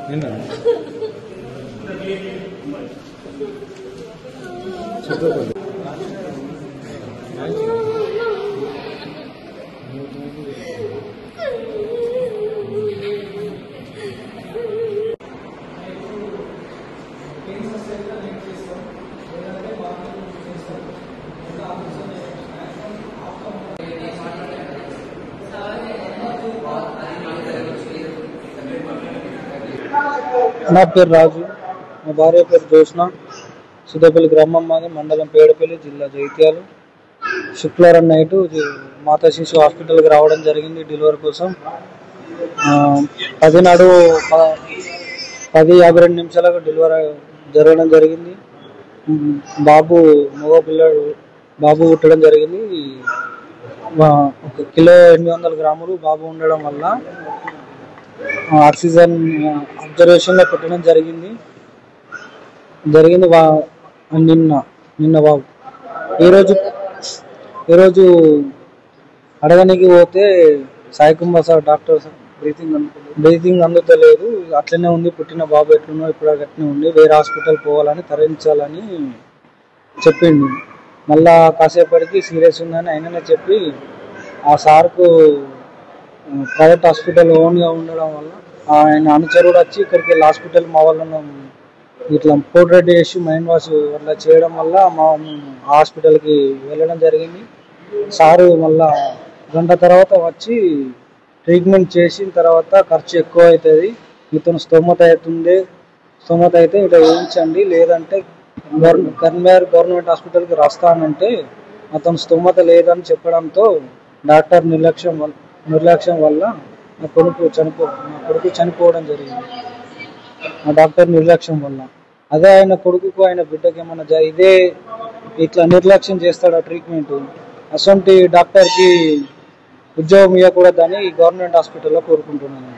నిన్న నా పేరు రాజు, మా భార్య పేరు జోష్న. సుదేపల్లి గ్రామం మాది, మండలం పేడపల్లి, జిల్లా జగిత్యాల. శుక్రవారం నైటు మాతా శిశు హాస్పిటల్కి రావడం జరిగింది డెలివరీ కోసం. 10 నాడు 10:52 డెలివరీ జరగడం జరిగింది. బాబు మగ పిల్లడు బాబు పుట్టడం జరిగింది. 1 కిలో 800 గ్రాములు బాబు ఉండడం వల్ల ఆక్సిజన్ అబ్జర్వేషన్ లో పెట్టడం జరిగింది. నిన్న బాబు ఈరోజు అడగనికి పోతే Sai Kumar sir doctor breathing అందుతలేదు, అట్లనే ఉంది, పుట్టిన బాబు ఎట్లున్నో ఇప్పుడు అట్లనే ఉంది, వేరే హాస్పిటల్ పోవాలని తరలించాలని చెప్పిండు. మళ్ళా కాసేపటికి సీరియస్ ఉందని ఆయననే చెప్పి ఆ సార్కు ప్రైవేట్ హాస్పిటల్ ఓన్గా ఉండడం వల్ల ఆయన అనుచరుడు వచ్చి ఇక్కడికి వెళ్ళి హాస్పిటల్ మా వాళ్ళను ఇట్లా పోర్ట్రేట్ చేసి మైండ్ వాష్ అట్లా చేయడం వల్ల మా హాస్పిటల్కి వెళ్ళడం జరిగింది. సారు మళ్ళా 1 గంట తర్వాత వచ్చి ట్రీట్మెంట్ చేసిన తర్వాత ఖర్చు ఎక్కువ అవుతుంది, మీతో స్తోమత అయితే ఇట్లా వేయించండి, లేదంటే కరీంనగర్ గవర్నమెంట్ హాస్పిటల్కి రాస్తానంటే అతను స్తోమత లేదని చెప్పడంతో డాక్టర్ నిర్లక్ష్యం వల్ల నా కొడుకు చనిపోవడం జరిగింది. ఆ డాక్టర్ నిర్లక్ష్యం వల్ల. అదే ఆయన కొడుకుకు ఆయన బిడ్డకి ఏమన్నా ఇదే ఇట్లా నిర్లక్ష్యం చేస్తాడు ఆ ట్రీట్మెంట్, అసొంటి డాక్టర్కి ఉద్యోగం ఇవ్వకూడదని గవర్నమెంట్ హాస్పిటల్లో కోరుకుంటున్నాను.